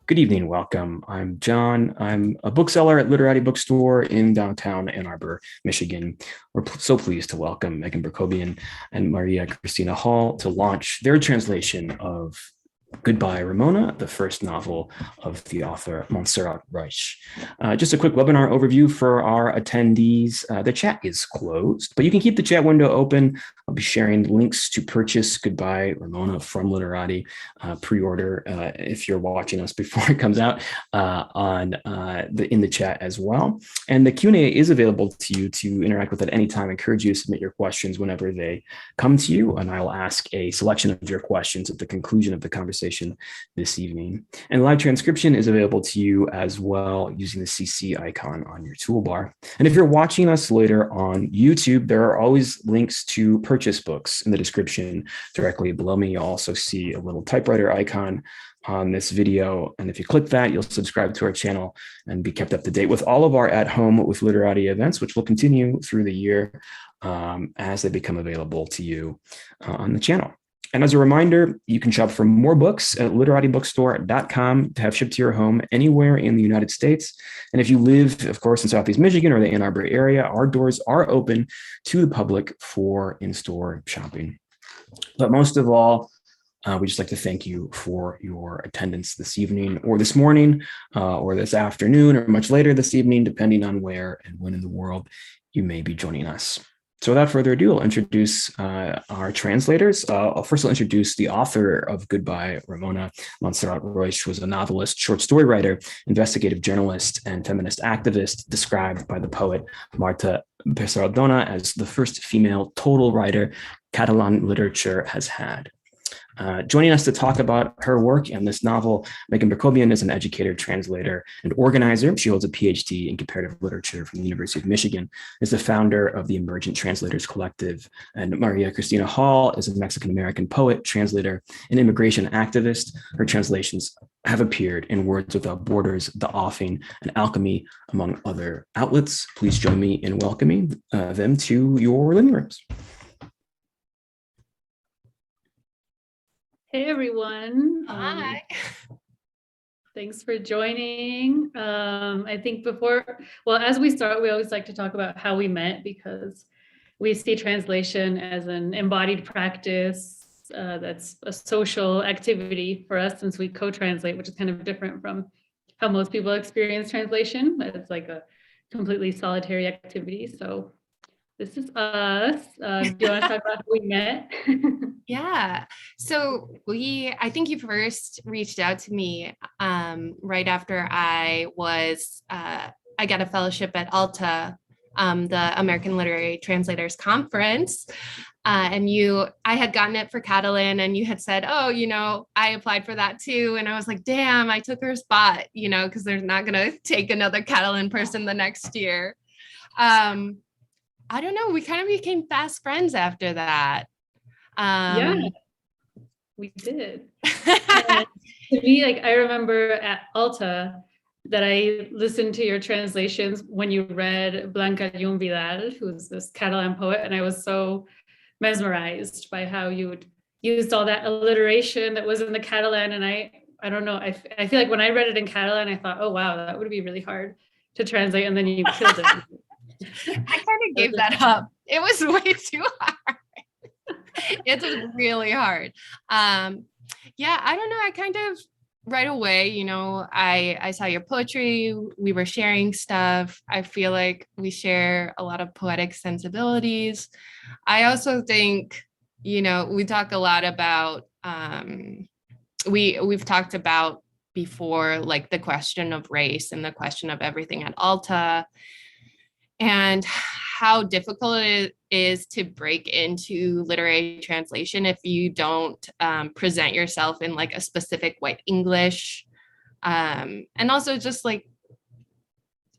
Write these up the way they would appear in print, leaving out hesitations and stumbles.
Good evening, welcome. I'm John. I'm a bookseller at Literati Bookstore in downtown Ann Arbor, Michigan. We're so pleased to welcome Berkobien and María Cristina Hall to launch their translation of Goodbye, Ramona, the first novel of the author Monserrat Roig. Just a quick webinar overview for our attendees. The chat is closed, but you can keep the chat window open. I'll be sharing links to purchase Goodbye, Ramona from Literati pre-order if you're watching us before it comes out in the chat as well. And the Q&A is available to you to interact with at any time. I encourage you to submit your questions whenever they come to you, and I will ask a selection of your questions at the conclusion of the conversation this evening. And live transcription is available to you as well using the CC icon on your toolbar. And if you're watching us later on YouTube, there are always links to purchase books in the description directly below me. You'll also see a little typewriter icon on this video. And if you click that, you'll subscribe to our channel and be kept up to date with all of our at home with Literati events, which will continue through the year as they become available to you on the channel. And as a reminder, you can shop for more books at literatibookstore.com to have shipped to your home anywhere in the United States. And if you live, of course, in Southeast Michigan or the Ann Arbor area, our doors are open to the public for in-store shopping. But most of all, we just like to thank you for your attendance this evening or this morning or this afternoon or much later this evening, depending on where and when in the world you may be joining us. So without further ado, I'll introduce our translators. I'll introduce the author of Goodbye, Ramona. Monserrat Roig was a novelist, short story writer, investigative journalist, and feminist activist, described by the poet Marta Pesaraldona as the first female total writer Catalan literature has had. Joining us to talk about her work in this novel, Megan Berkobien is an educator, translator, and organizer. She holds a PhD in comparative literature from the University of Michigan, is the founder of the Emergent Translators Collective, and María Cristina Hall is a Mexican-American poet, translator, and immigration activist. Her translations have appeared in Words Without Borders, The Offing, and Alchemy, among other outlets. Please join me in welcoming them to your living rooms. Hey everyone. Hi. Thanks for joining. I think as we start, we always like to talk about how we met, because we see translation as an embodied practice that's a social activity for us, since we co-translate, which is kind of different from how most people experience translation. It's like a completely solitary activity. So this is us. Do you want to talk about how we met? Yeah. So I think you first reached out to me right after I got a fellowship at ALTA, the American Literary Translators Conference. I had gotten it for Catalan, and you had said, oh, I applied for that too. And I was like, damn, I took her spot, because they're not going to take another Catalan person the next year. I don't know. We kind of became fast friends after that. Yeah, we did. And to me, I remember at Alta that I listened to your translations when you read Blanca Llum Vidal, who's this Catalan poet, and I was so mesmerized by how you used all that alliteration that was in the Catalan. And I don't know, I feel like when I read it in Catalan, I thought, oh wow, that would be really hard to translate, and then you killed it. I kind of gave that up. It was way too hard. It was really hard. Yeah, I don't know. I kind of right away, I saw your poetry. We were sharing stuff. I feel like we share a lot of poetic sensibilities. I also think, we talk a lot about, we've talked about before, like the question of race and the question of everything at Alta, and how difficult it is to break into literary translation if you don't present yourself in like a specific white English. And also just like,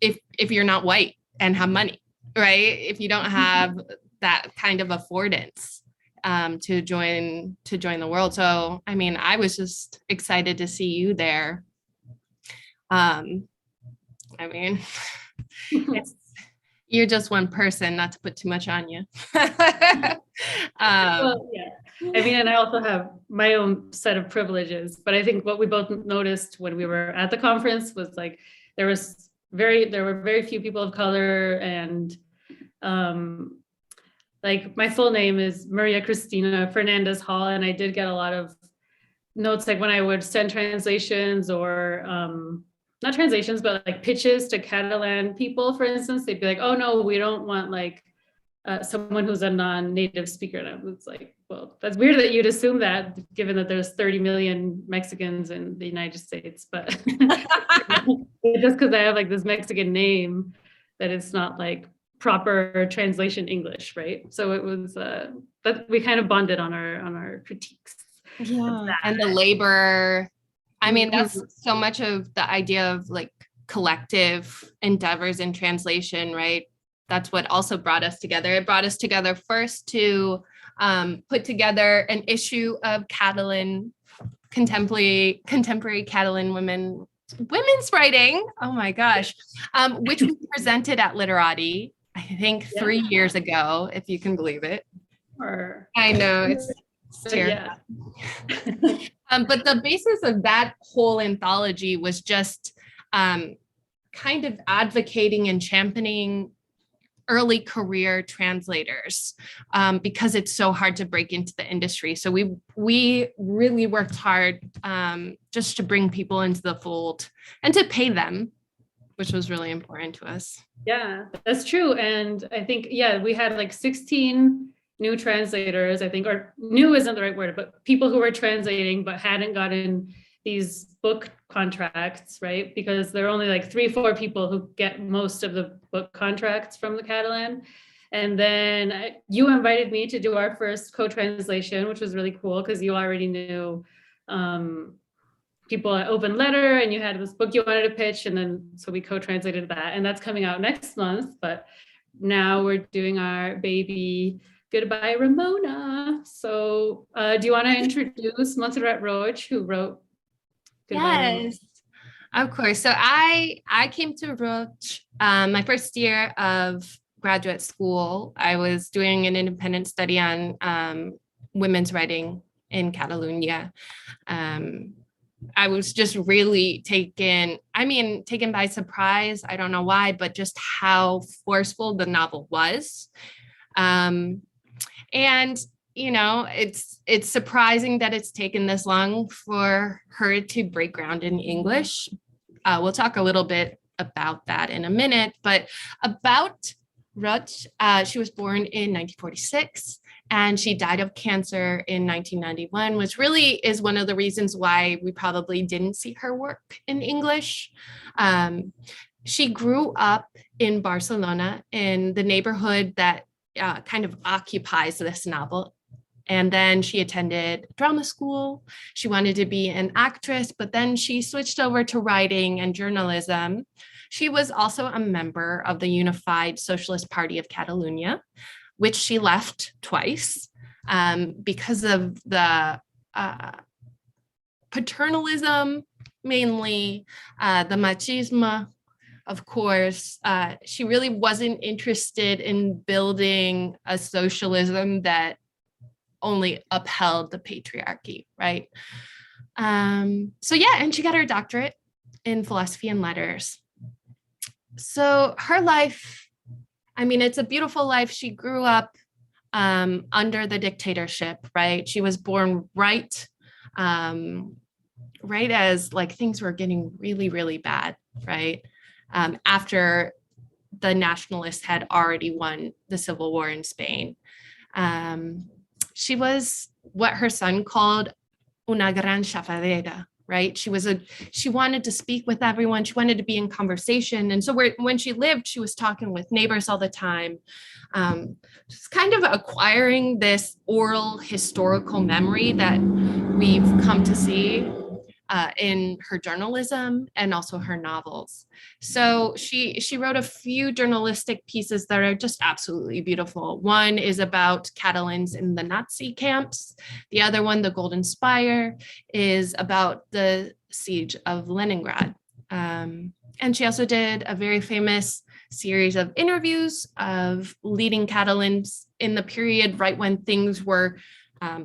if you're not white and have money, right? If you don't have that kind of affordance to join the world. So, I mean, I was just excited to see you there. I mean, it's, You're just one person, not to put too much on you. Well, yeah. I mean, and I also have my own set of privileges, but I think what we both noticed when we were at the conference was like there were very few people of color, and like my full name is Maria Cristina Hall, and I did get a lot of notes like when I would send translations or not translations, but like pitches to Catalan people, for instance, they'd be like, oh no, we don't want like someone who's a non-native speaker. And I was like, well, that's weird that you'd assume that, given that there's 30 million Mexicans in the United States, but just because I have like this Mexican name, that it's not like proper translation English, right? So it was that we kind of bonded on our critiques. Yeah, and the labor. I mean, that's so much of the idea of like collective endeavors in translation, right? That's what also brought us together. It brought us together first to put together an issue of Catalan, contemporary Catalan women's writing. Oh my gosh, which we presented at Literati, I think 3 years ago, if you can believe it. I know it's terrible. But the basis of that whole anthology was just kind of advocating and championing early career translators because it's so hard to break into the industry. So we really worked hard just to bring people into the fold and to pay them, which was really important to us. Yeah, that's true. And I think, we had like 16 new translators, I think, or new isn't the right word, but people who were translating but hadn't gotten these book contracts, right? Because there are only like 3-4 people who get most of the book contracts from the Catalan. And then you invited me to do our first co-translation, which was really cool because you already knew people at Open Letter, and you had this book you wanted to pitch, and then so we co-translated that, and that's coming out next month. But now we're doing our baby Goodbye Ramona. So do you want to introduce Monserrat Roig, who wrote Goodbye Ramona? Yes, of course. So I came to Roig my first year of graduate school. I was doing an independent study on women's writing in Catalonia. I was just really taken by surprise. I don't know why, but just how forceful the novel was. And, you know, it's surprising that it's taken this long for her to break ground in English. We'll talk a little bit about that in a minute, but about Roig, she was born in 1946 and she died of cancer in 1991, which really is one of the reasons why we probably didn't see her work in English. She grew up in Barcelona, in the neighborhood that kind of occupies this novel. And then she attended drama school. She wanted to be an actress, but then she switched over to writing and journalism. She was also a member of the Unified Socialist Party of Catalonia, which she left twice because of the paternalism, mainly the machismo. Of course, she really wasn't interested in building a socialism that only upheld the patriarchy, right? And she got her doctorate in philosophy and letters. So her life, I mean, it's a beautiful life. She grew up under the dictatorship, right? She was born right as like things were getting really, really bad, right? After the nationalists had already won the civil war in Spain. She was what her son called una gran chafadera, right? She wanted to speak with everyone. She wanted to be in conversation. And so when she lived, she was talking with neighbors all the time. Just kind of acquiring this oral historical memory that we've come to see in her journalism and also her novels. So she wrote a few journalistic pieces that are just absolutely beautiful. One is about Catalans in the Nazi camps. The other one, The Golden Spire, is about the siege of Leningrad. And she also did a very famous series of interviews of leading Catalans in the period right when things were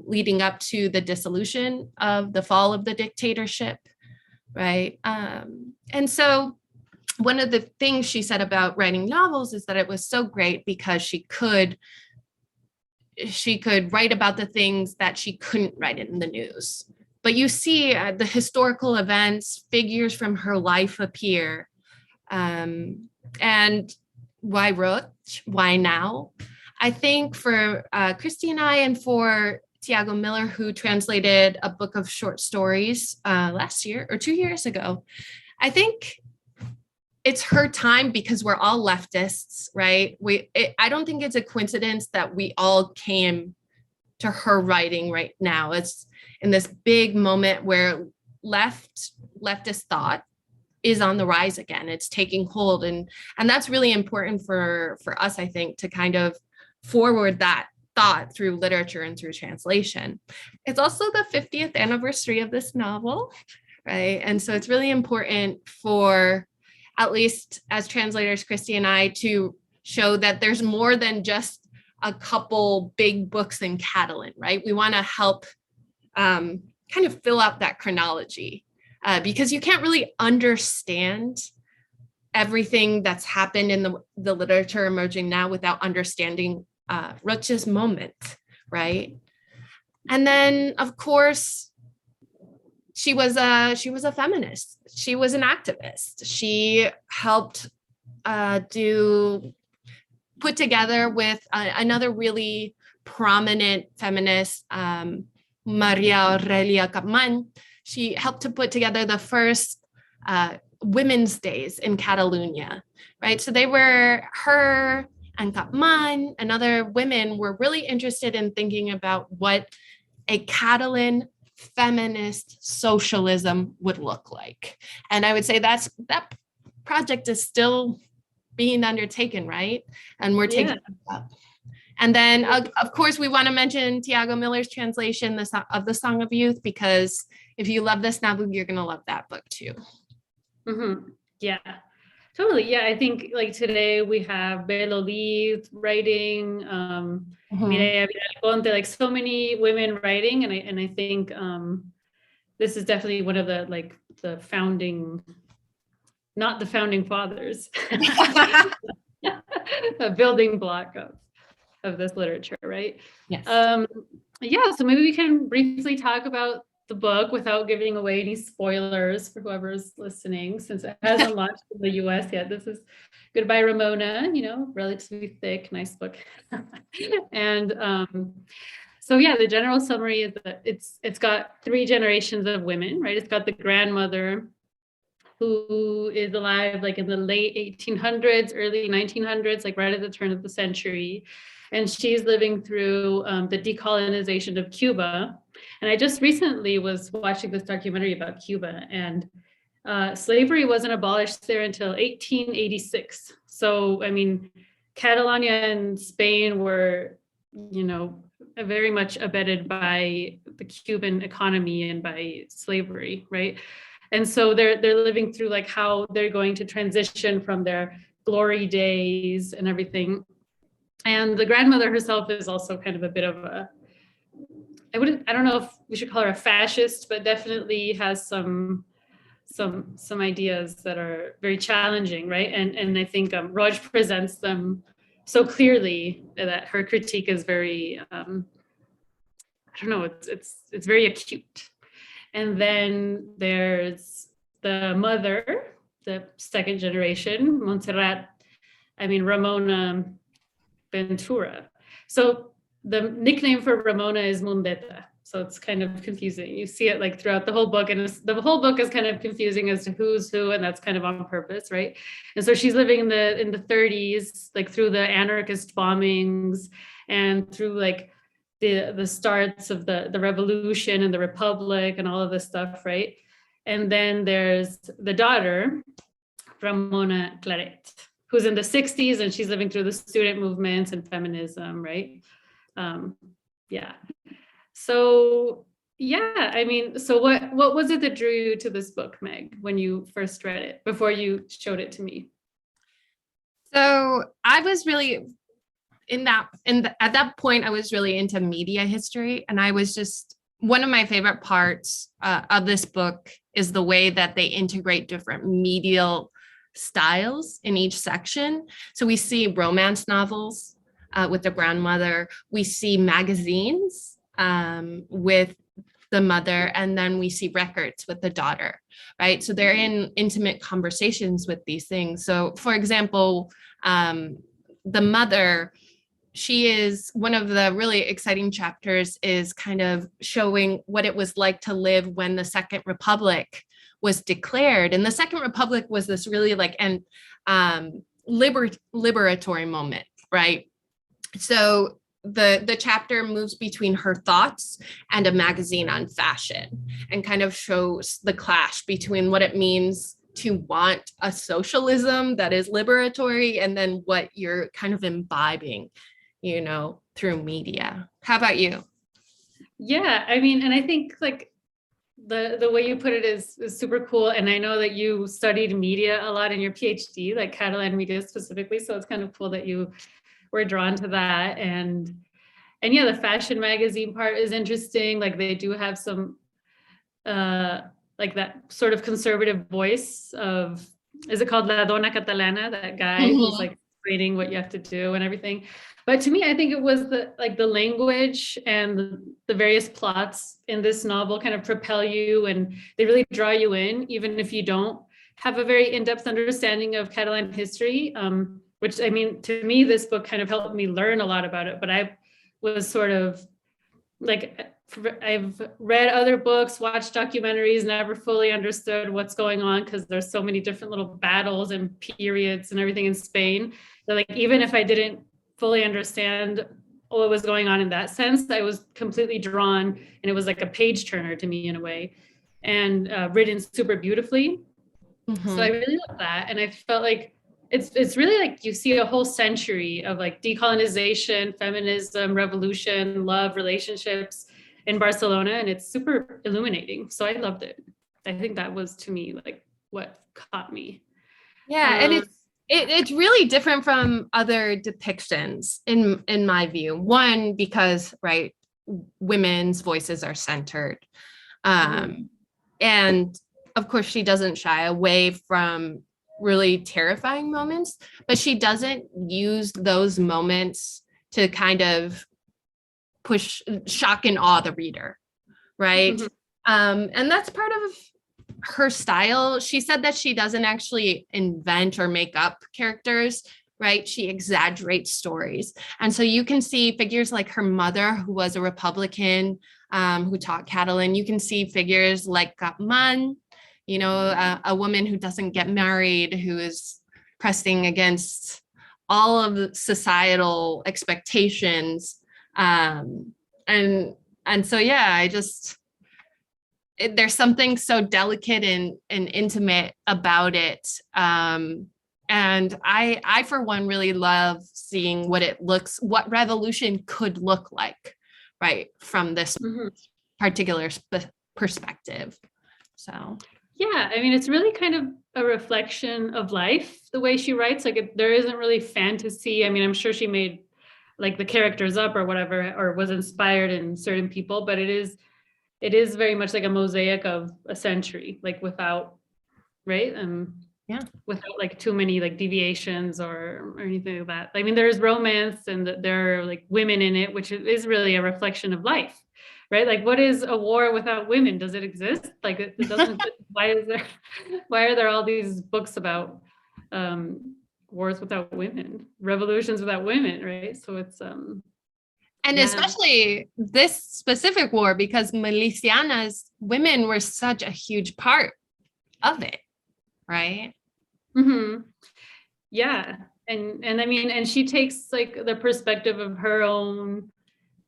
leading up to the dissolution of the fall of the dictatorship, right? And so one of the things she said about writing novels is that it was so great because she could write about the things that she couldn't write in the news. But you see the historical events, figures from her life appear. And why Roig? Why now? I think for Christy and I, and for Tiago Miller, who translated a book of short stories last year or 2 years ago, I think it's her time because we're all leftists, right? I don't think it's a coincidence that we all came to her writing right now. It's in this big moment where leftist thought is on the rise again. It's taking hold, and that's really important for us, I think, to kind of forward that thought through literature and through translation. It's also the 50th anniversary of this novel, right? And so it's really important for, at least as translators, Christy and I, to show that there's more than just a couple big books in Catalan, right? We want to help kind of fill out that chronology because you can't really understand everything that's happened in the literature emerging now without understanding Roig's moment, right? And then, of course, she was a feminist. She was an activist. She helped put together with another really prominent feminist, Maria Aurelia Capmany. She helped to put together the first Women's Days in Catalonia, right? So they were, her and Capmany and other women were really interested in thinking about what a Catalan feminist socialism would look like. And I would say that project is still being undertaken, right? And we're taking it up. And then, of course, we want to mention Tiago Miller's translation of The Song of Youth, because if you love this novel, you're going to love that book too. Mm-hmm. Yeah, totally. Yeah, I think like today we have Belo Liz writing, Mireia Ponte, like so many women writing, and I think this is definitely one of the founding, not the founding fathers, a building block of this literature, right? Yes. Yeah, so maybe we can briefly talk about the book without giving away any spoilers for whoever's listening, since it hasn't launched in the US yet. This is Goodbye Ramona, relatively thick, nice book. And so yeah, the general summary is that it's got 3 generations of women, right? It's got the grandmother, who is alive like in the late 1800s, early 1900s, like right at the turn of the century. And she's living through the decolonization of Cuba. And I just recently was watching this documentary about Cuba, and slavery wasn't abolished there until 1886. So, I mean, Catalonia and Spain were, very much abetted by the Cuban economy and by slavery, right? And so they're living through like how they're going to transition from their glory days and everything. And the grandmother herself is also kind of a bit of I don't know if we should call her a fascist, but definitely has some ideas that are very challenging, right? And I think Roig presents them so clearly that her critique is very, it's very acute. And then there's the mother, the second generation, Ramona Ventura. So the nickname for Ramona is Mundeta. So it's kind of confusing. You see it like throughout the whole book, and the whole book is kind of confusing as to who's who, and that's kind of on purpose, right? And so she's living in the 30s, like through the anarchist bombings and through like the starts of the revolution and the republic and all of this stuff, right? And then there's the daughter, Ramona Claret, who's in the 60s, and she's living through the student movements and feminism, right? Yeah. So yeah, I mean, so what was it that drew you to this book, Meg, when you first read it, before you showed it to me? So I was really at that point, I was really into media history, and I was just one of my favorite parts of this book is the way that they integrate different medial styles in each section. So we see romance novels with the grandmother, we see magazines with the mother, and then we see records with the daughter, right? So they're in intimate conversations with these things. So for example, the mother, she is one of the really exciting chapters is kind of showing what it was like to live when the Second Republic was declared. And the Second Republic was this really like an liberatory moment, right? So the chapter moves between her thoughts and a magazine on fashion and kind of shows the clash between what it means to want a socialism that is liberatory and then what you're kind of imbibing, you know, through media. How about you? Yeah, I mean, and I think like the way you put it is super cool. And I know that you studied media a lot in your PhD, like Catalan media specifically. So it's kind of cool that you were drawn to that. And yeah, the fashion magazine part is interesting. Like they do have some like that sort of conservative voice of, is it called La Dona Catalana, that guy who's like explaining what you have to do and everything. But to me, I think it was the language and the various plots in this novel kind of propel you, and they really draw you in, even if you don't have a very in-depth understanding of Catalan history. Which, I mean, to me, this book kind of helped me learn a lot about it. But I was sort of like, I've read other books, watched documentaries, never fully understood what's going on because there's so many different little battles and periods and everything in Spain. So like, even if I didn't fully understand what was going on in that sense, I was completely drawn, and it was like a page turner to me in a way, and written super beautifully. So I really love that. And I felt like it's really like you see a whole century of like decolonization, feminism, revolution, love, relationships in Barcelona, and it's super illuminating. So I loved it. I think that was, to me, like what caught me. Yeah, and it's really different from other depictions in my view. One, because right, women's voices are centered, and of course she doesn't shy away from really terrifying moments, but she doesn't use those moments to kind of push, shock and awe the reader, right? And that's part of her style. She said that she doesn't actually invent or make up characters, right? She exaggerates stories. And so you can see figures like her mother, who was a Republican, who taught Catalan. You can see figures like Capman, you know, a woman who doesn't get married, who is pressing against all of the societal expectations. And so, yeah, there's something so delicate and intimate about it. And I, for one, really love seeing what revolution could look like, right, from this particular perspective. So. Yeah, I mean, it's really kind of a reflection of life, the way she writes. Like, there isn't really fantasy. I mean, I'm sure she made like the characters up or whatever, or was inspired in certain people, but it is very much like a mosaic of a century, like without, right? Yeah. Without like too many like deviations or anything like that. I mean, there's romance and there are like women in it, which is really a reflection of life. Right? Like, what is a war without women? Does it exist? Like, it doesn't. Why are there all these books about wars without women, revolutions without women? Right? So it's and especially this specific war, because milicianas, women were such a huge part of it, right? Yeah, and I mean, and she takes like the perspective of her own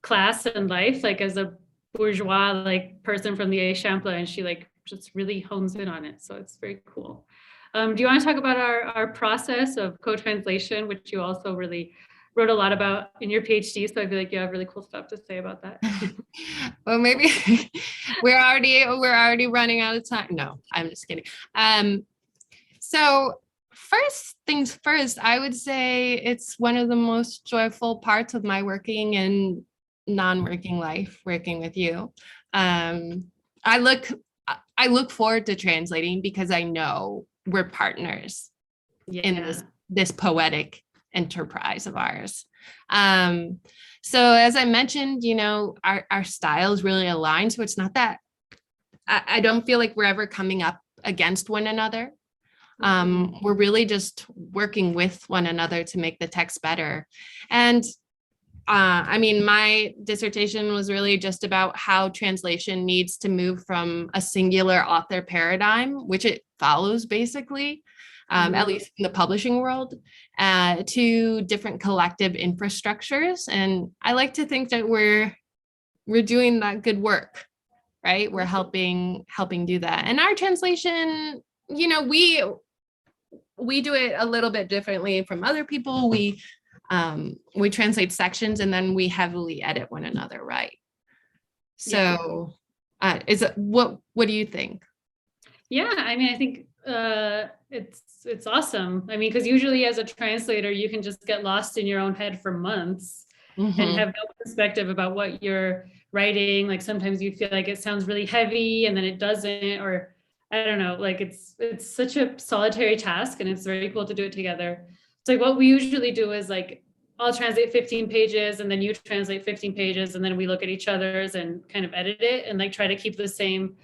class and life, like as a bourgeois like person from the Eixample, and she like just really hones in on it. So it's very cool. Do you want to talk about our process of co-translation, which you also really wrote a lot about in your PhD? So I feel like you have really cool stuff to say about that. Well, maybe we're already running out of time. No, I'm just kidding. So first things first, I would say it's one of the most joyful parts of my working and non-working life, working with you. Um, I look I look forward to translating because I know we're partners in this poetic enterprise of ours. So as I mentioned, our styles really align. So it's not that I don't feel like we're ever coming up against one another. We're really just working with one another to make the text better. And my dissertation was really just about how translation needs to move from a singular author paradigm, which it follows basically, at least in the publishing world, to different collective infrastructures. And I like to think that we're doing that good work, right? We're helping do that. And our translation, we do it a little bit differently from other people. We translate sections and then we heavily edit one another, right? So what do you think? Yeah, I think it's awesome. Because usually as a translator, you can just get lost in your own head for months and have no perspective about what you're writing. Like sometimes you feel like it sounds really heavy and then it doesn't, or I don't know, like it's such a solitary task and it's very cool to do it together. So what we usually do is like, I'll translate 15 pages and then you translate 15 pages and then we look at each other's and kind of edit it and like try to keep the same,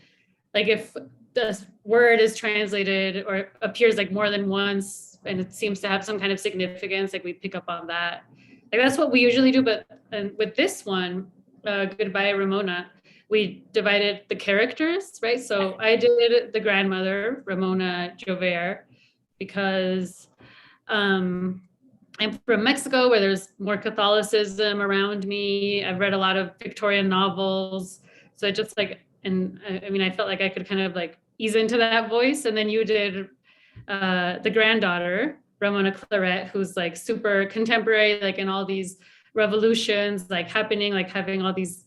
like if the word is translated or appears like more than once and it seems to have some kind of significance, like we pick up on that. Like that's what we usually do. But with this one, Goodbye Ramona, we divided the characters, right? So I did the grandmother, Ramona Jover, because I'm from Mexico where there's more Catholicism around me. I've read a lot of Victorian novels. So I just like, and I felt like I could kind of like ease into that voice. And then you did the granddaughter, Ramona Claret, who's like super contemporary, like in all these revolutions, like happening, like having all these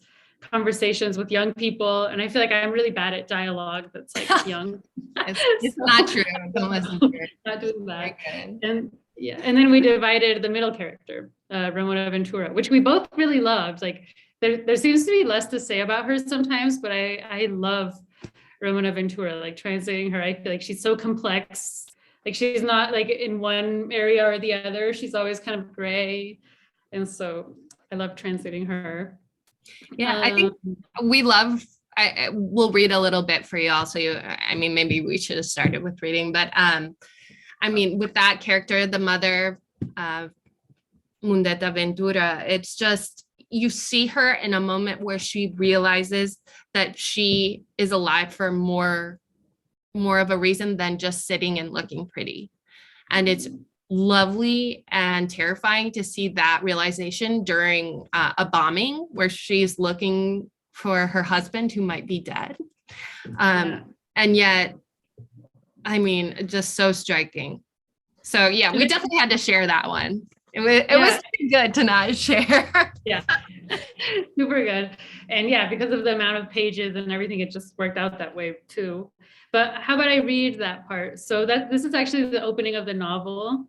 conversations with young people. And I feel like I'm really bad at dialogue that's like young. It's not true. Don't listen to it. Not doing that. And then we divided the middle character, Ramona Ventura, which we both really loved. Like there seems to be less to say about her sometimes, but I love Ramona Ventura, like translating her. I feel like she's so complex. Like she's not like in one area or the other. She's always kind of gray. And so I love translating her. Yeah, I think we love, we'll read a little bit for you also. Maybe we should have started with reading, but with that character, the mother, Monserrat Ventura, it's just, you see her in a moment where she realizes that she is alive for more of a reason than just sitting and looking pretty. And it's lovely and terrifying to see that realization during a bombing where she's looking for her husband who might be dead. And yet, just so striking. So yeah, we definitely had to share that one. It was good to not share. Yeah, super good. And yeah, because of the amount of pages and everything, it just worked out that way too. But how about I read that part? So this is actually the opening of the novel.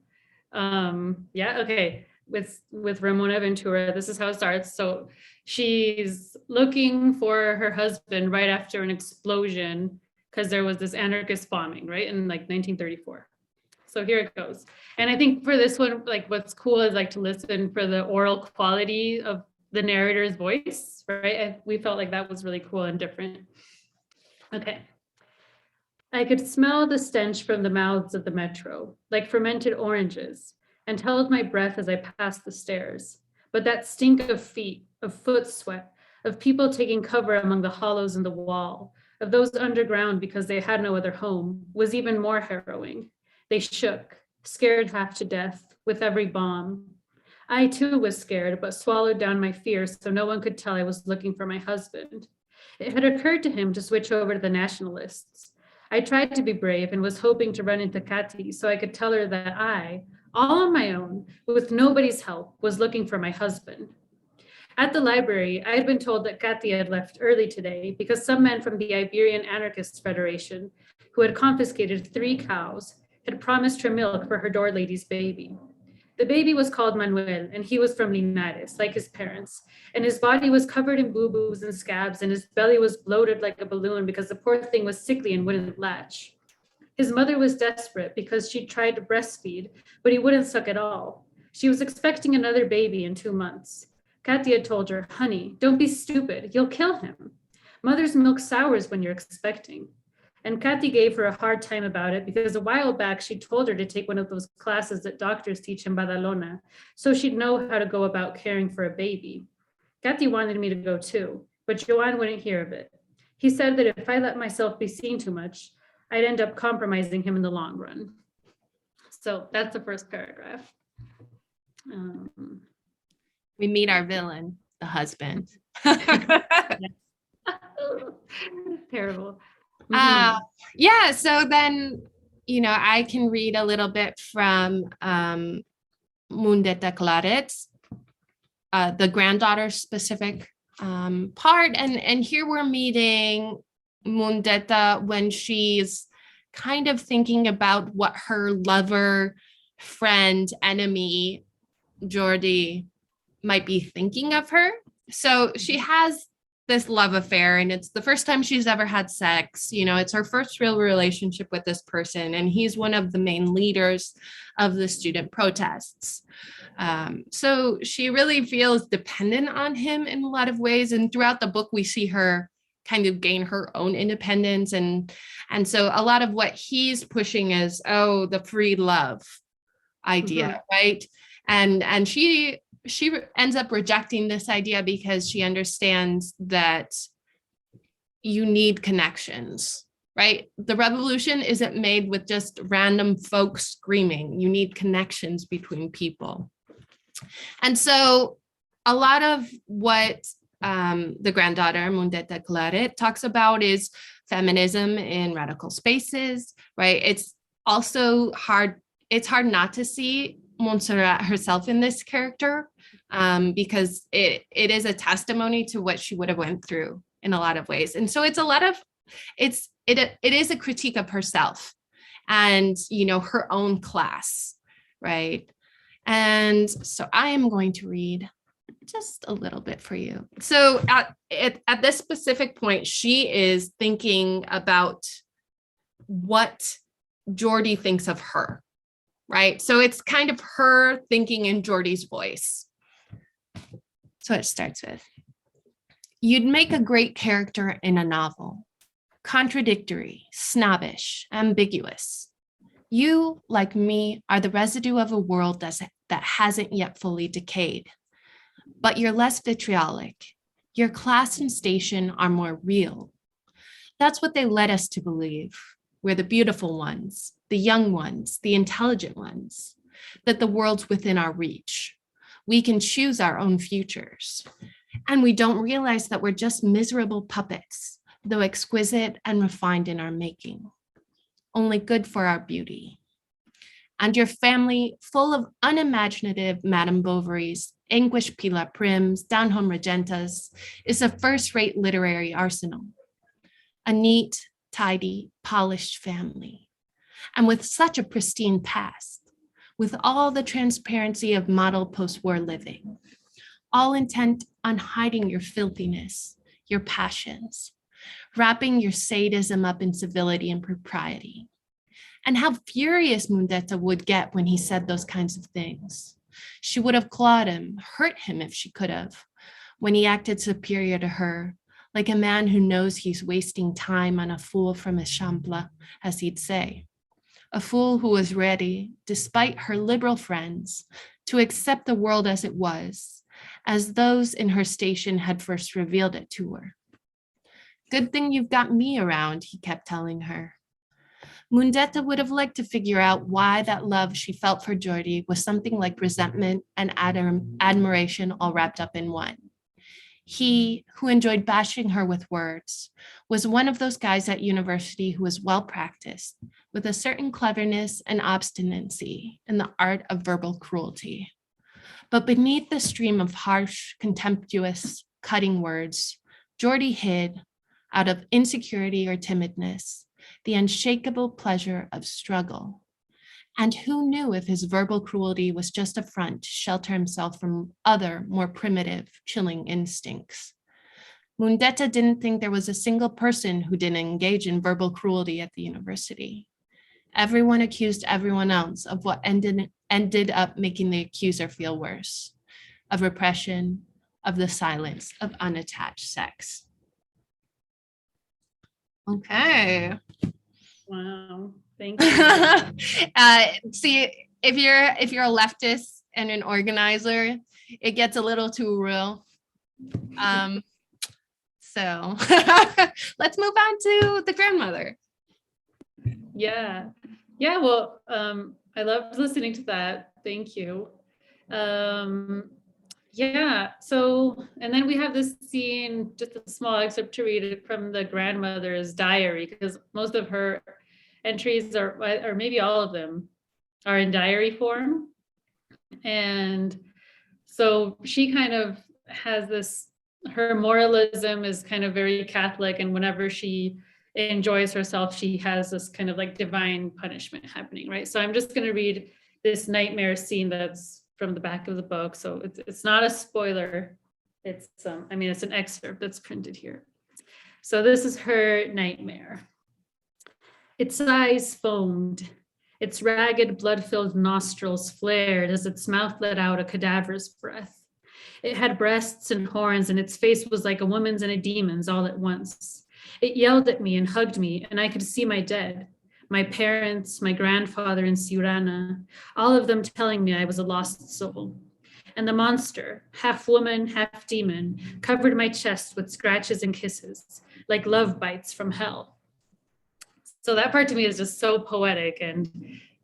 Okay. With Ramona Ventura, this is how it starts. So she's looking for her husband right after an explosion because there was this anarchist bombing, right, in like 1934. So here it goes. And I think for this one, like what's cool is like to listen for the oral quality of the narrator's voice, right? We felt like that was really cool and different. Okay. I could smell the stench from the mouths of the metro, like fermented oranges, and held my breath as I passed the stairs. But that stink of feet, of foot sweat, of people taking cover among the hollows in the wall, of those underground because they had no other home, was even more harrowing. They shook, scared half to death, with every bomb. I too was scared, but swallowed down my fears so no one could tell I was looking for my husband. It had occurred to him to switch over to the nationalists. I tried to be brave and was hoping to run into Kati so I could tell her that I, all on my own, with nobody's help, was looking for my husband. At the library, I had been told that Kati had left early today because some men from the Iberian Anarchist Federation, who had confiscated 3 cows, had promised her milk for her door lady's baby. The baby was called Manuel, and he was from Linares, like his parents, and his body was covered in boo-boos and scabs, and his belly was bloated like a balloon because the poor thing was sickly and wouldn't latch. His mother was desperate because she tried to breastfeed, but he wouldn't suck at all. She was expecting another baby in 2 months. Kathy had told her, honey, don't be stupid, you'll kill him. Mother's milk sours when you're expecting. And Kathy gave her a hard time about it because a while back she told her to take one of those classes that doctors teach in Badalona, so she'd know how to go about caring for a baby. Kathy wanted me to go too, but Joanne wouldn't hear of it. He said that if I let myself be seen too much, I'd end up compromising him in the long run. So that's the first paragraph. We meet our villain, the husband. Terrible. Yeah, so then, I can read a little bit from Mundeta Claret's, the granddaughter specific part. And here we're meeting Mundeta when she's kind of thinking about what her lover, friend, enemy, Jordi, might be thinking of her. So she has this love affair, and it's the first time she's ever had sex. It's her first real relationship with this person, and he's one of the main leaders of the student protests. So she really feels dependent on him in a lot of ways, and throughout the book we see her kind of gain her own independence, and so a lot of what he's pushing is the free love idea, right? And she ends up rejecting this idea because she understands that you need connections, right? The revolution isn't made with just random folks screaming. You need connections between people. And so a lot of what the granddaughter, Mundeta Claret, talks about is feminism in radical spaces, right? It's also hard not to see Monserrat herself in this character, because it is a testimony to what she would have went through in a lot of ways. And so it is a critique of herself and, her own class, right? And so I am going to read just a little bit for you. So at this specific point, she is thinking about what Jordi thinks of her, right? So it's kind of her thinking in Jordi's voice. So it starts with, you'd make a great character in a novel, contradictory, snobbish, ambiguous. You, like me, are the residue of a world that hasn't yet fully decayed. But you're less vitriolic. Your class and station are more real. That's what they led us to believe. We're the beautiful ones, the young ones, the intelligent ones, that the world's within our reach. We can choose our own futures. And we don't realize that we're just miserable puppets, though exquisite and refined in our making, only good for our beauty. And your family, full of unimaginative Madame Bovary's, anguished Pilar Prims, down-home Regentas, is a first-rate literary arsenal. A neat, tidy, polished family. And with such a pristine past, with all the transparency of model post-war living, all intent on hiding your filthiness, your passions, wrapping your sadism up in civility and propriety. And how furious Mundeta would get when he said those kinds of things. She would have clawed him, hurt him if she could have, when he acted superior to her, like a man who knows he's wasting time on a fool from Eixample, as he'd say. A fool who was ready, despite her liberal friends, to accept the world as it was, as those in her station had first revealed it to her. Good thing you've got me around, he kept telling her. Mundeta would have liked to figure out why that love she felt for Jordi was something like resentment and admiration all wrapped up in one. He, who enjoyed bashing her with words, was one of those guys at university who was well practiced, with a certain cleverness and obstinacy in the art of verbal cruelty. But beneath the stream of harsh, contemptuous, cutting words, Jordi hid, out of insecurity or timidness, the unshakable pleasure of struggle, And who knew if his verbal cruelty was just a front to shelter himself from other, more primitive, chilling instincts? Mundetta didn't think there was a single person who didn't engage in verbal cruelty at the university. Everyone accused everyone else of what ended up making the accuser feel worse, of repression, of the silence, of unattached sex. Okay. Wow. Thank you. See, if you're a leftist and an organizer, it gets a little too real. So let's move on to the grandmother. Yeah. Yeah. Well, I loved listening to that. Thank you. Yeah. So, and then we have this scene, just a small excerpt to read it from the grandmother's diary, because most of her entries are, or maybe all of them, are in diary form. And so she kind of has this, her moralism is kind of very Catholic, and whenever she enjoys herself, she has this kind of like divine punishment happening, right? So I'm just going to read this nightmare scene that's from the back of the book. So it's not a spoiler. It's it's an excerpt that's printed here. So this is her nightmare. Its eyes foamed. Its ragged, blood-filled nostrils flared as its mouth let out a cadaverous breath. It had breasts and horns, and its face was like a woman's and a demon's all at once. It yelled at me and hugged me, and I could see my dead. My parents, my grandfather and Ciurana, all of them telling me I was a lost soul. And the monster, half woman, half demon, covered my chest with scratches and kisses, like love bites from hell. So that part to me is just so poetic and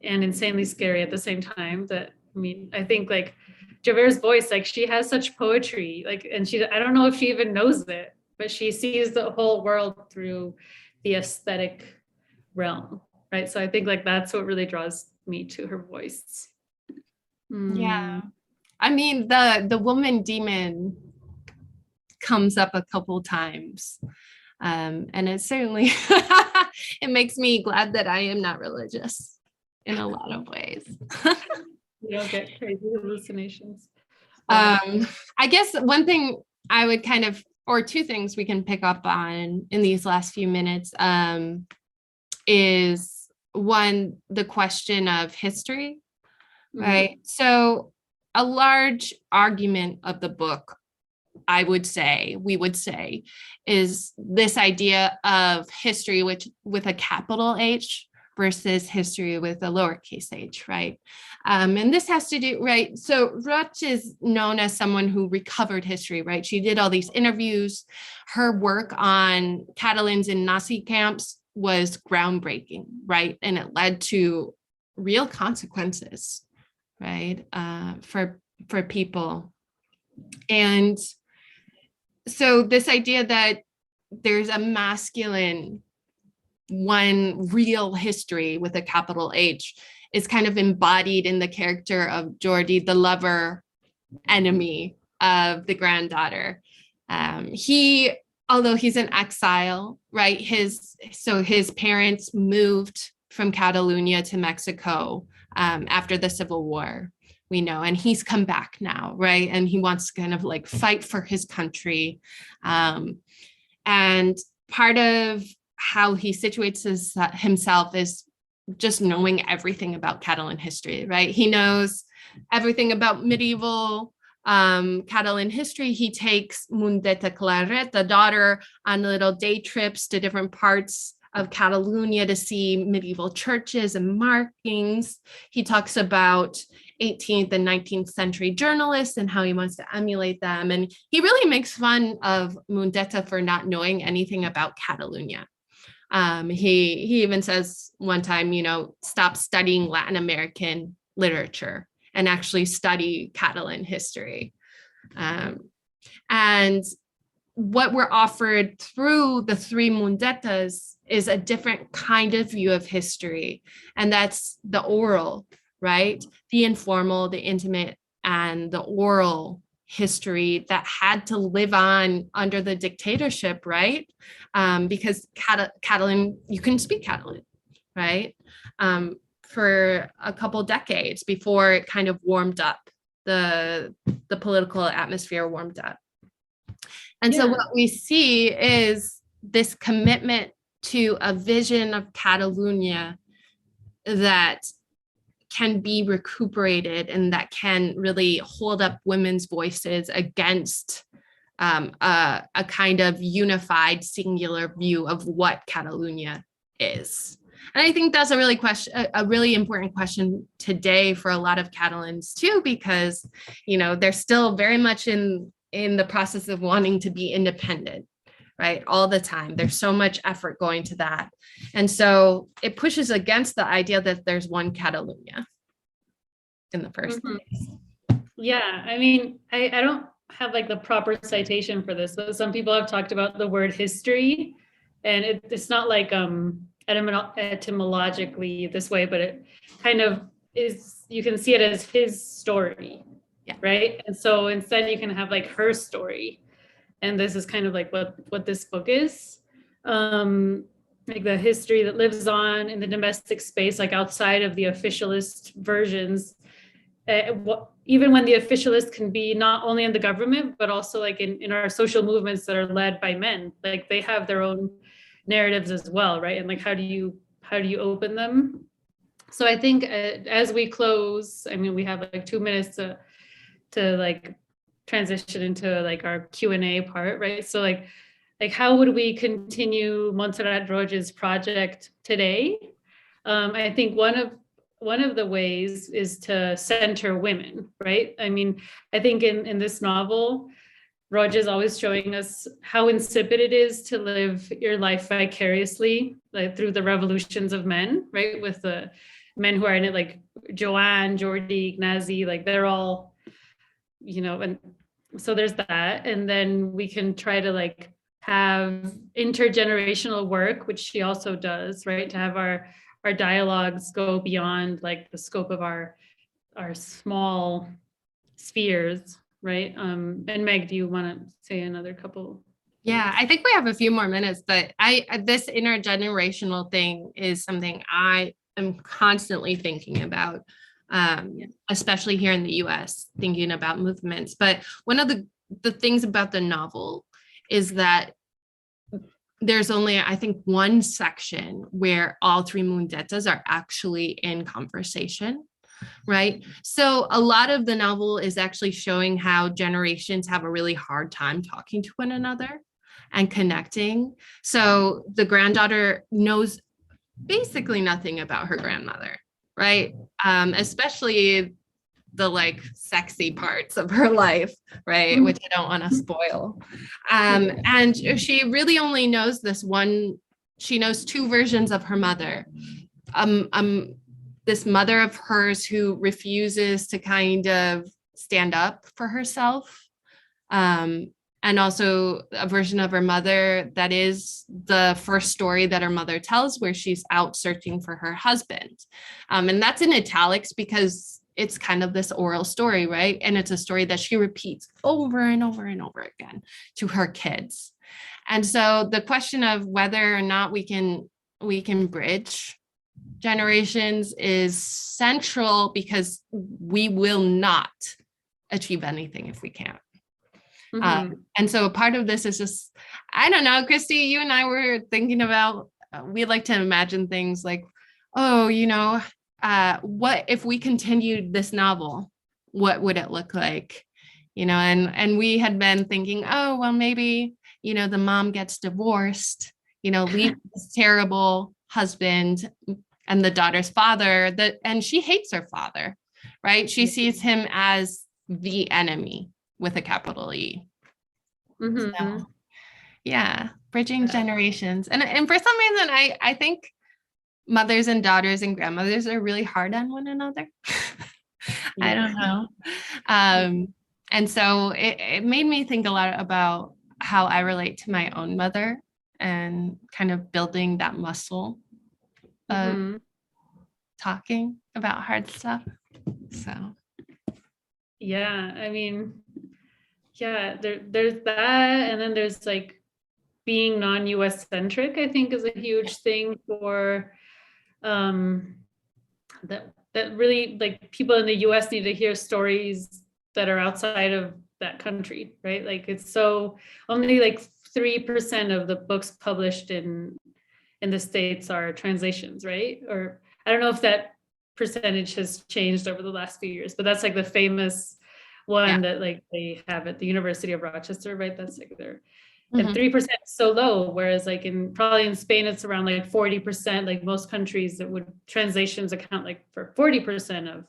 insanely scary at the same time. That, I mean, I think like Javert's voice, like she has such poetry, like, and I don't know if she even knows it, but she sees the whole world through the aesthetic realm, right? So I think like that's what really draws me to her voice. Yeah. I mean, the woman demon comes up a couple times. And it certainly, it makes me glad that I am not religious in a lot of ways. You don't get crazy hallucinations. I guess one thing I would kind of, or two things we can pick up on in these last few minutes, is one, the question of history, right? So a large argument of the book, we would say, is this idea of history with a capital H versus history with a lowercase h, right? And this has to do, right? So Roig is known as someone who recovered history, right? She did all these interviews. Her work on Catalans in Nazi camps was groundbreaking, right? And it led to real consequences, right? For people. And so this idea that there's a masculine, one real history with a capital H is kind of embodied in the character of Jordi, the lover enemy of the granddaughter. Although he's in exile, right? His parents moved from Catalonia to Mexico after the Civil War, we know, and he's come back now, right? And he wants to kind of like fight for his country. And part of how he situates himself is just knowing everything about Catalan history, right? He knows everything about medieval Catalan history. He takes Mundetta Claret, the daughter, on little day trips to different parts of Catalonia to see medieval churches and markings. He talks about 18th and 19th century journalists and how he wants to emulate them. And he really makes fun of Mundetta for not knowing anything about Catalonia. He even says one time, stop studying Latin American literature and actually study Catalan history. And what we're offered through the three Mundettas is a different kind of view of history. And that's the oral, right? The informal, the intimate, and the oral history that had to live on under the dictatorship, right? Because Catalan, you couldn't speak Catalan, right? for a couple decades before it kind of warmed up, the political atmosphere warmed up. And so what we see is this commitment to a vision of Catalonia that can be recuperated and that can really hold up women's voices against a kind of unified singular view of what Catalonia is. And I think that's a really important question today for a lot of Catalans too, because, they're still very much in the process of wanting to be independent, right? All the time. There's so much effort going to that. And so it pushes against the idea that there's one Catalonia in the first place. Yeah, I mean, I don't have like the proper citation for this, but some people have talked about the word history, and it's not like etymologically this way, but it kind of is, you can see it as his story, right? And so instead you can have like her story, and this is kind of like what this book is, like the history that lives on in the domestic space, like outside of the officialist versions, even when the officialist can be not only in the government, but also like in our social movements that are led by men, like they have their own narratives as well, right? And like, how do you open them? So I think as we close, I mean, we have like 2 minutes to like transition into like our Q&A part, right? So like how would we continue Monserrat Roig's project today? I think one of the ways is to center women, right? I mean, I think in this novel, Roig is always showing us how insipid it is to live your life vicariously, like through the revolutions of men, right? With the men who are in it, like Joanne, Jordi, Ignazi, like they're all, and so there's that. And then we can try to like have intergenerational work, which she also does, right? To have our dialogues go beyond like the scope of our small spheres, right? And Meg, do you want to say another couple? Yeah, I think we have a few more minutes, but this intergenerational thing is something I am constantly thinking about, especially here in the US, thinking about movements. But one of the things about the novel is that there's only, I think, one section where all three Mundetas are actually in conversation, right? So a lot of the novel is actually showing how generations have a really hard time talking to one another and connecting. So the granddaughter knows basically nothing about her grandmother, right? Especially the like sexy parts of her life, right? Which I don't want to spoil. And she really only knows this one, she knows two versions of her mother. This mother of hers who refuses to kind of stand up for herself. And also a version of her mother that is the first story that her mother tells, where she's out searching for her husband. And that's in italics because it's kind of this oral story, right? And it's a story that she repeats over and over and over again to her kids. And so the question of whether or not we can bridge generations is central, because we will not achieve anything if we can't. And so a part of this is just, I don't know, Christy, you and I were thinking about, we like to imagine things like, oh, what if we continued this novel, what would it look like? And we had been thinking, oh, well, maybe, the mom gets divorced, leaves this terrible husband and the daughter's father, and she hates her father, right? She sees him as the enemy with a capital E. So, yeah, bridging generations. And for some reason, I think mothers and daughters and grandmothers are really hard on one another. I don't know. And so it made me think a lot about how I relate to my own mother and kind of building that muscle of talking about hard stuff. So. Yeah, I mean, yeah, there's that. And then there's like being non-US centric, I think is a huge thing for that really like people in the US need to hear stories that are outside of that country, right? Like it's so only like 3% of the books published in the States are translations, right? Or I don't know if that percentage has changed over the last few years, but that's like the famous one that like they have at the University of Rochester, right? That's like their and 3% is so low, whereas like probably in Spain it's around like 40%. Like most countries that would translations account like for 40% of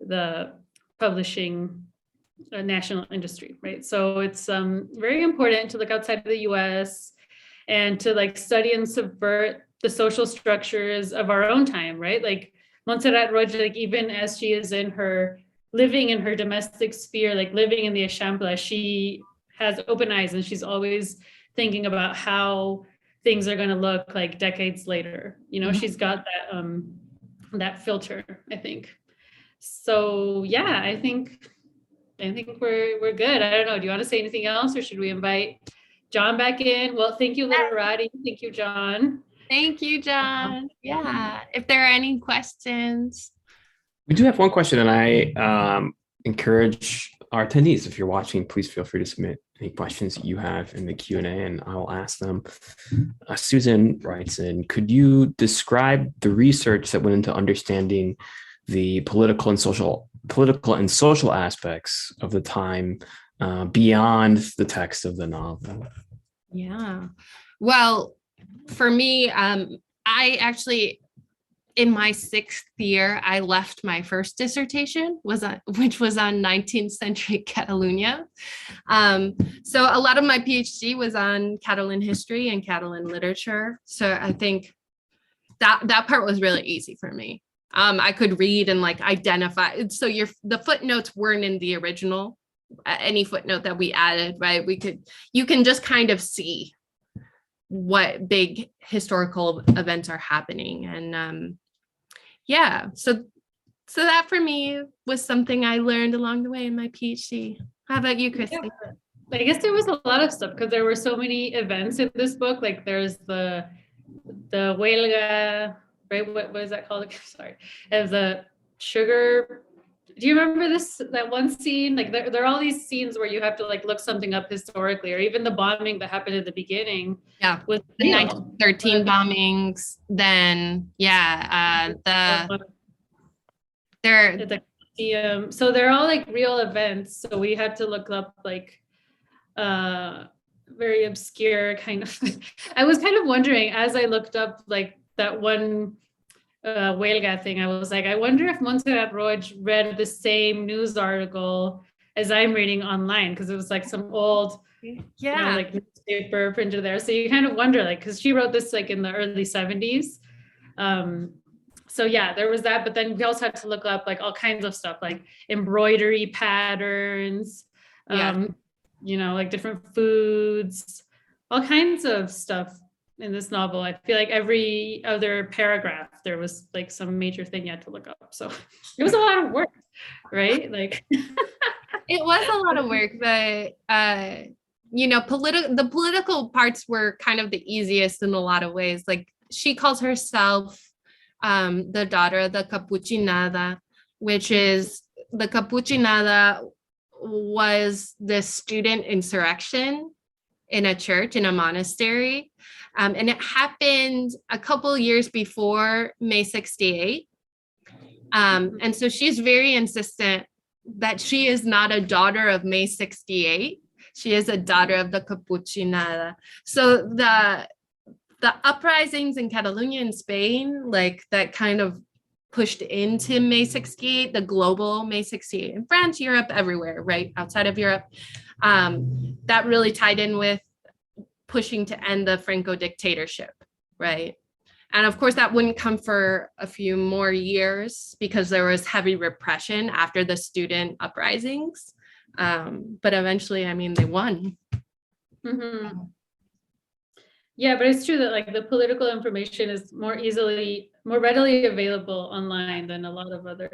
the publishing national industry, right? So it's very important to look outside of the US and to like study and subvert the social structures of our own time, right? Like Monserrat Roig, like even as she is living in her domestic sphere, like living in the Eixample, she has open eyes and she's always thinking about how things are going to look like decades later. You know, she's got that filter, I think. So yeah, I think we're good. I don't know. Do you want to say anything else, or should we invite John back in? Well, thank you, Literati. Thank you, John. Thank you, John. Yeah. If there are any questions. We do have one question, and I encourage our attendees, if you're watching, please feel free to submit any questions that you have in the Q&A, and I'll ask them. Susan writes in, could you describe the research that went into understanding the political and social aspects of the time beyond the text of the novel? Yeah. Well, for me, I actually, in my 6th year, I left my first dissertation, which was on 19th century Catalonia. So a lot of my PhD was on Catalan history and Catalan literature. So I think that part was really easy for me. I could read and like identify. So the footnotes weren't in the original, any footnote that we added, right? You can just kind of see what big historical events are happening. And yeah, so that for me was something I learned along the way in my PhD. How about you, Christina? Yeah. I guess there was a lot of stuff because there were so many events in this book. Like there's the huelga, right? What is that called? Sorry. Of the sugar. Do you remember that one scene? Like there are all these scenes where you have to like look something up historically, or even the bombing that happened at the beginning. Yeah, was the 1913 bombings. Then so they're all like real events. So we had to look up like very obscure kind of. I was kind of wondering as I looked up like that one huelga thing, I was like, I wonder if Monserrat Roig read the same news article as I'm reading online, because it was like some old like newspaper printed there. So you kind of wonder, like, because she wrote this like in the early 70s. So yeah, there was that, but then we also had to look up like all kinds of stuff, like embroidery patterns, you know, like different foods, all kinds of stuff in this novel. I feel like every other paragraph there was like some major thing you had to look up. So it was a lot of work, right? Like it was a lot of work, but you know, the political parts were kind of the easiest in a lot of ways. Like she calls herself the daughter of the Capuchinada, which is the Capuchinada was the student insurrection in a church, in a monastery. And it happened a couple years before May 68. And so she's very insistent that she is not a daughter of May 68. She is a daughter of the Capuchinada. So the uprisings in Catalonia in Spain, like that kind of pushed into May 68, the global May 68 in France, Europe, everywhere, right? Outside of Europe. That really tied in with pushing to end the Franco dictatorship, right? And of course, that wouldn't come for a few more years because there was heavy repression after the student uprisings. But eventually, I mean, they won. Mm-hmm. Yeah, but it's true that like the political information is more readily available online than a lot of other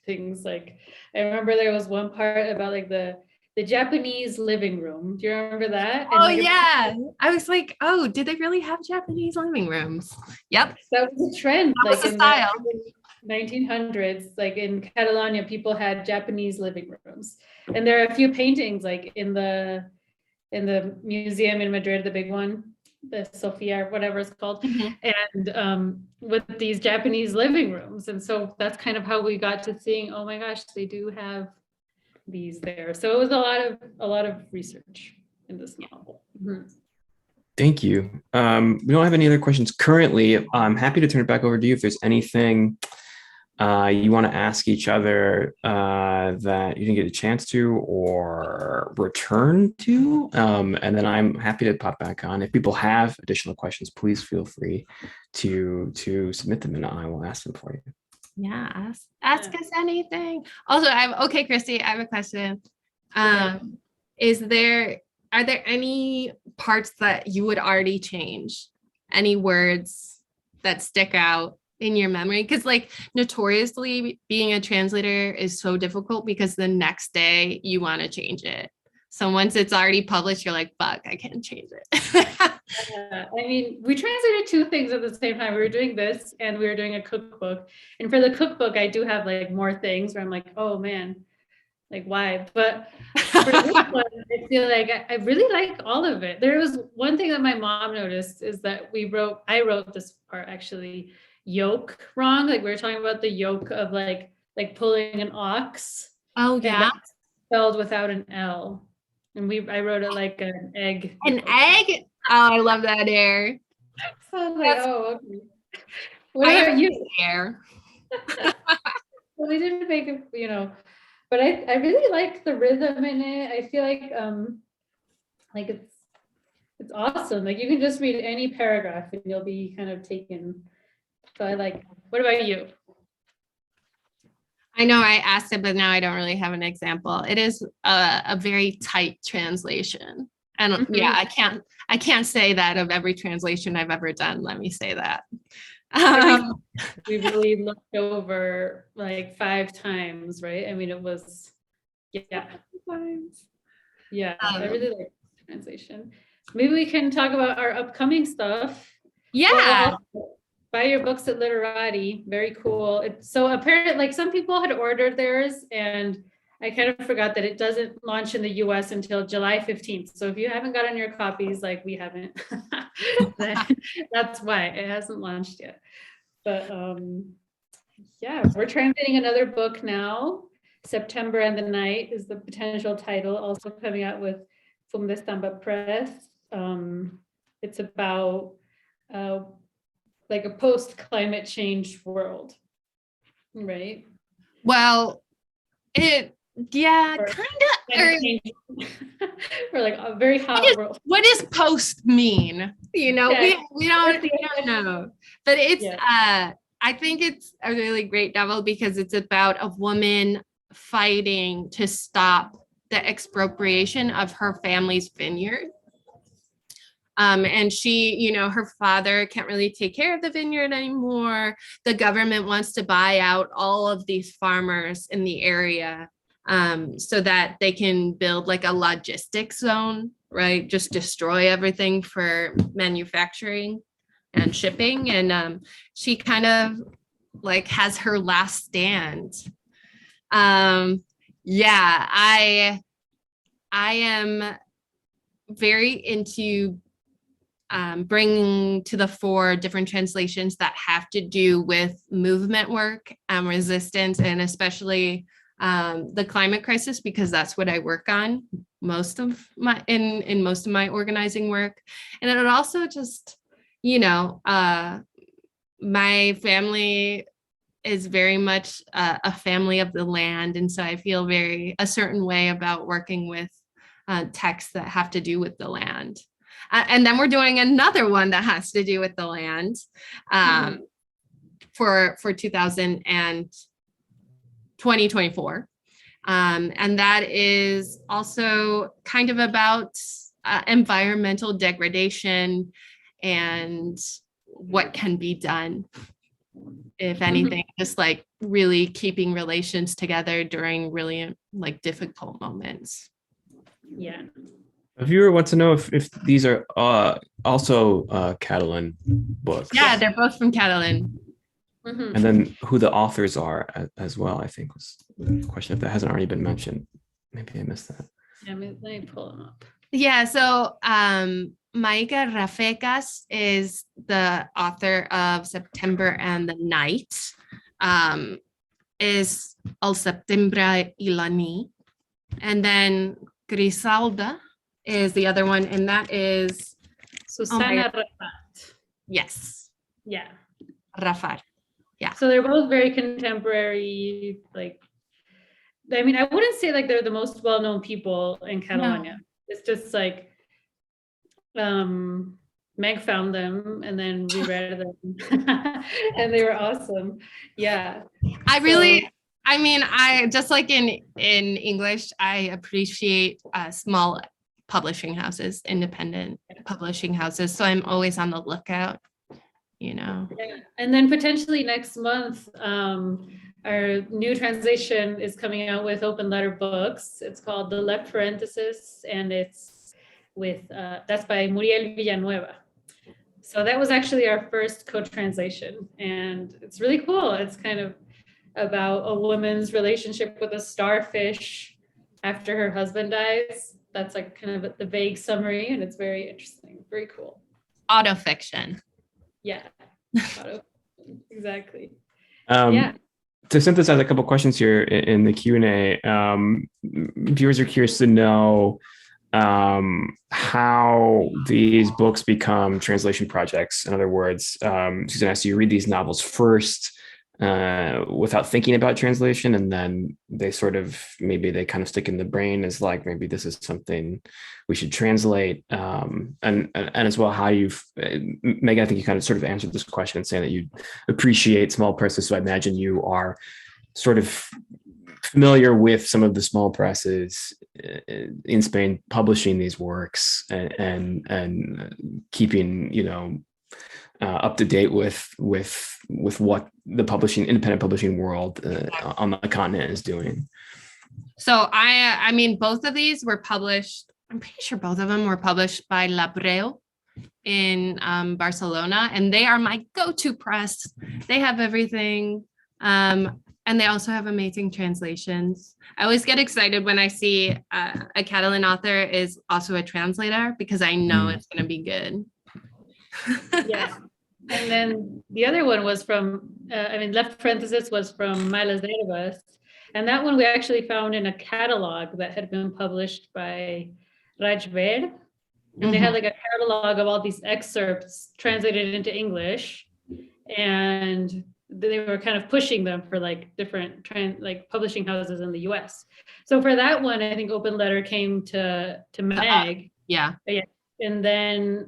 things. Like I remember there was one part about like the Japanese living room. Do you remember that? Oh, and, like, yeah. I was like, oh, did they really have Japanese living rooms? Yep. That was a trend. That was the style. 1900s, like in Catalonia, people had Japanese living rooms, and there are a few paintings like in the museum in Madrid, the big one, the Sofia, whatever it's called, and with these Japanese living rooms, and so that's kind of how we got to seeing, oh my gosh, they do have these there. So it was a lot of research in this novel. Thank you. We don't have any other questions currently. I'm happy to turn it back over to you if there's anything you want to ask each other that you didn't get a chance to or return to. And then I'm happy to pop back on. If people have additional questions, please feel free to submit them and I will ask them for you. Yeah, ask us anything. Also, okay, Christy, I have a question. Are there any parts that you would already change? Any words that stick out in your memory? Because like notoriously being a translator is so difficult because the next day you want to change it. So once it's already published, you're like, fuck, I can't change it. I mean, we translated two things at the same time. We were doing this and we were doing a cookbook. And for the cookbook, I do have like more things where I'm like, oh man, like why? But for this one, I feel like I really like all of it. There was one thing that my mom noticed is that I wrote this part actually yoke wrong. Like we were talking about the yoke of like pulling an ox. Oh yeah. Spelled without an L. And I wrote it like an egg. An egg? Oh, I love that air. So I was like, oh, okay. What about you? Air. Well, they didn't make it, but I really like the rhythm in it. I feel like it's awesome. Like you can just read any paragraph and you'll be kind of taken. So I like. What about you? I know I asked it, but now I don't really have an example. It is a very tight translation. And yeah, I can't say that of every translation I've ever done. Let me say that. We really looked over like 5 times, right? I mean, it was, yeah. Yeah, I really like translation. Maybe we can talk about our upcoming stuff. Yeah. Buy your books at Literati. Very cool. So apparently, like some people had ordered theirs, and I kind of forgot that it doesn't launch in the US until July 15th. So if you haven't gotten your copies, like we haven't, that's why it hasn't launched yet. But yeah, we're translating another book now. September and the Night is the potential title, also coming out with Fum de Stampa Press. It's about like a post-climate change world, right? Well, kind of. Or like a very hot world. What does post mean? We don't know. But it's I think it's a really great novel because it's about a woman fighting to stop the expropriation of her family's vineyard. And she, her father can't really take care of the vineyard anymore. The government wants to buy out all of these farmers in the area so that they can build like a logistics zone, right? Just destroy everything for manufacturing and shipping. And she kind of like has her last stand. I am very into bringing to the fore different translations that have to do with movement work, resistance, and especially the climate crisis, because that's what I work on most of my organizing work. And it also just, my family is very much a family of the land. And so I feel a certain way about working with texts that have to do with the land. And then we're doing another one that has to do with the land for 2024. And that is also kind of about environmental degradation and what can be done, if anything, just like really keeping relations together during really like difficult moments. Yeah. A viewer wants to know if these are also Catalan books. Yeah, they're both from Catalan. Mhm. And then who the authors are as well, I think was the question, if that hasn't already been mentioned. Maybe I missed that. Yeah, let me pull them up. Yeah, so Maika Rafecas is the author of September and the Night, is Al Septembre y la Nit. And then Grisalda is the other one, and that is, Susana Rafat. yes, Yeah. Rafat. So they're both very contemporary, like, I mean, I wouldn't say like they're the most well-known people in Catalonia. No. It's just like Meg found them and then we read them and they were awesome. Yeah. I just like in English, I appreciate small publishing houses, independent publishing houses. So I'm always on the lookout, you know. Yeah. And then potentially next month, our new translation is coming out with Open Letter Books. It's called The Left Parenthesis, and it's with, that's by Muriel Villanueva. So that was actually our first co-translation, and it's really cool. It's kind of about a woman's relationship with a starfish after her husband dies. That's like kind of the vague summary, and it's very interesting, very cool. Autofiction. Yeah, exactly. Yeah. To synthesize a couple questions here in the Q&A, viewers are curious to know how these books become translation projects. In other words, Susan asked, you read these novels first without thinking about translation, and then they sort of, maybe they kind of stick in the brain as like, maybe this is something we should translate. And as well, how you've, Megan, I think you kind of sort of answered this question saying that you appreciate small presses. So I imagine you are sort of familiar with some of the small presses in Spain publishing these works and keeping, you know, up to date with what the independent publishing world on the continent is doing. So I mean, both of these were published. I'm pretty sure both of them were published by Labreu in Barcelona, and they are my go-to press. They have everything, and they also have amazing translations. I always get excited when I see a Catalan author is also a translator, because I know it's going to be good. Yeah. And then the other one was from, left parenthesis was from Miles Herbas. And that one we actually found in a catalog that had been published by Rajver. And they had like a catalog of all these excerpts translated into English. And they were kind of pushing them for like different publishing houses in the US. So for that one, I think Open Letter came to Meg. Yeah. And then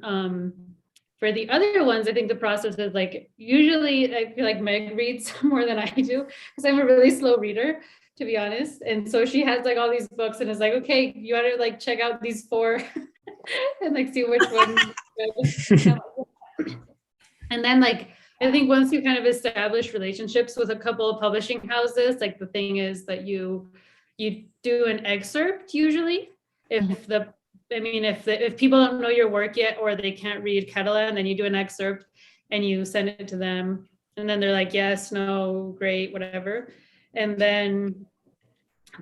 for the other ones, I think the process is like, usually I feel like Meg reads more than I do, because I'm a really slow reader, to be honest. And so she has like all these books and is like, okay, you want to like check out these 4 and like see which one. And then like, I think once you kind of establish relationships with a couple of publishing houses, like the thing is that you do an excerpt usually. If people don't know your work yet, or they can't read Catalan, then you do an excerpt and you send it to them. And then they're like, yes, no, great, whatever. And then,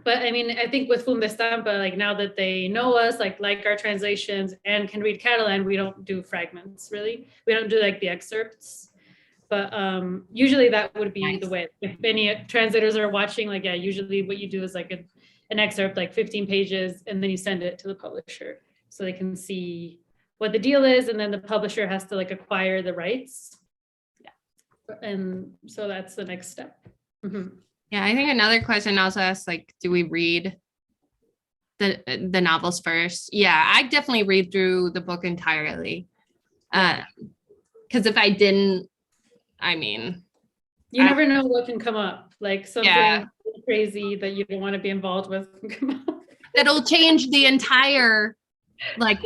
but I mean, I think with Fundestampa, like now that they know us, like our translations and can read Catalan, we don't do fragments, really. We don't do like the excerpts. But usually that would be the way. If any translators are watching, like, yeah, usually what you do is like an excerpt, like 15 pages, and then you send it to the publisher so they can see what the deal is, and then the publisher has to like acquire the rights. Yeah. And so that's the next step. Mm-hmm. Yeah, I think another question also asks, like, do we read the novels first? Yeah, I definitely read through the book entirely. Because if I didn't, I mean, you never know what can come up, like something crazy that you don't want to be involved with can come up. That'll change the entire like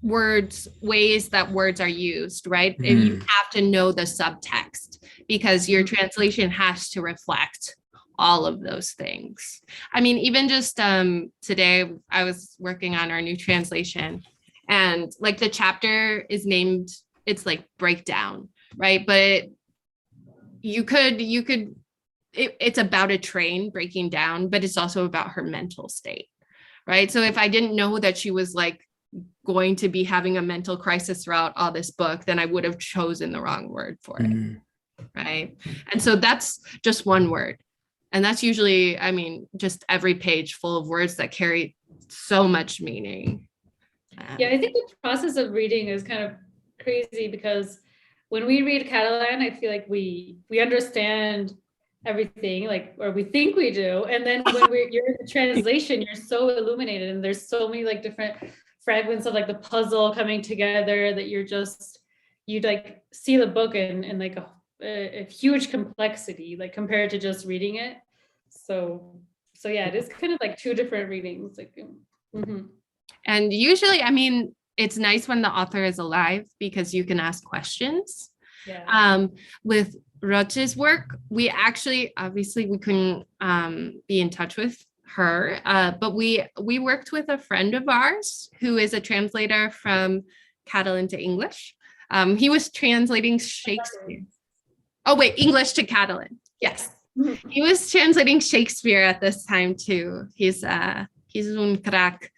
ways that words are used, right? And you have to know the subtext, because your translation has to reflect all of those things. I mean, even just today I was working on our new translation, and like the chapter is named, it's like breakdown, right? But it's about a train breaking down, but it's also about her mental state, right? So if I didn't know that she was like going to be having a mental crisis throughout all this book, then I would have chosen the wrong word for it, right? And so that's just one word. And that's usually, I mean, just every page full of words that carry so much meaning. Yeah, I think the process of reading is kind of crazy because when we read Catalan, I feel like we understand everything, like, or we think we do. And then when you're in the translation, you're so illuminated, and there's so many like different fragments of like the puzzle coming together that you'd like see the book in like a huge complexity, like compared to just reading it. So yeah, it is kind of like two different readings. Like, And usually, I mean, it's nice when the author is alive because you can ask questions. Yeah. With Roig's work, we actually, obviously, we couldn't be in touch with her, but we worked with a friend of ours who is a translator from Catalan to English. He was translating Shakespeare. Oh, wait, English to Catalan. Yes. He was translating Shakespeare at this time too. He's un crack.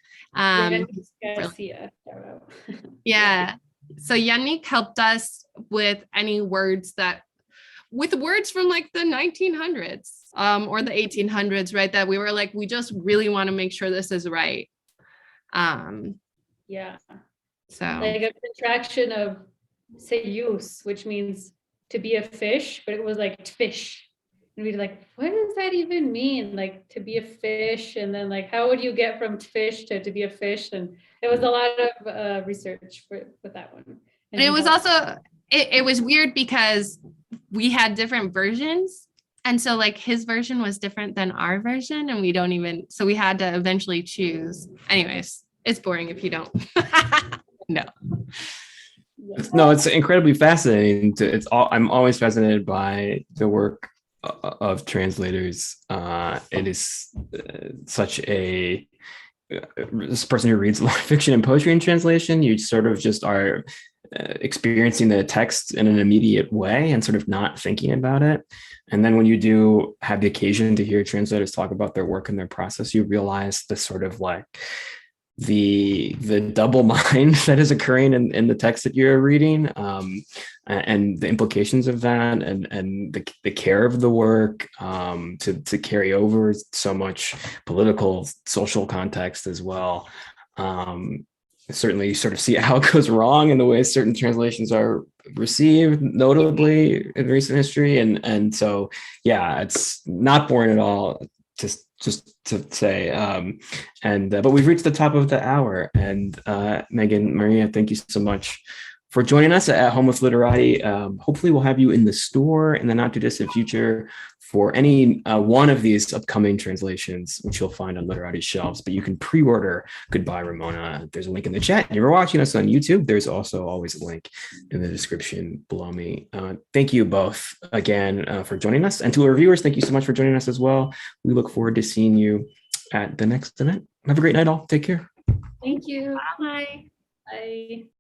Yeah. So Yannick helped us with any words with words from like the 1900s or the 1800s, right? That we were like, we just really want to make sure this is right. Yeah. So like a contraction of seyus, which means to be a fish, but it was like fish. And we'd like, what does that even mean? Like to be a fish, and then like, how would you get from fish to be a fish? And it was a lot of research with that one. And it was also, it was weird because we had different versions. And so like his version was different than our version, and so we had to eventually choose. Anyways, it's boring if you don't. No. No, it's incredibly fascinating. I'm always fascinated by the work of translators. It is such this person who reads a lot of fiction and poetry in translation, you sort of just are experiencing the text in an immediate way and sort of not thinking about it. And then when you do have the occasion to hear translators talk about their work and their process, you realize the sort of like the double mind that is occurring in the text that you're reading, and the implications of that, and the care of the work to carry over so much political, social context as well. Certainly you sort of see how it goes wrong in the way certain translations are received, notably in recent history. And so, yeah, it's not boring at all. Just to say, but we've reached the top of the hour, and Megan, Maria, thank you so much for joining us at Home with Literati. Hopefully we'll have you in the store in the not too distant future for any one of these upcoming translations, which you'll find on Literati's shelves, but you can pre-order Goodbye Ramona. There's a link in the chat. If you're watching us on YouTube, there's also always a link in the description below me. Thank you both again for joining us. And to our viewers, thank you so much for joining us as well. We look forward to seeing you at the next event. Have a great night all. Take care. Thank you. Bye. Bye.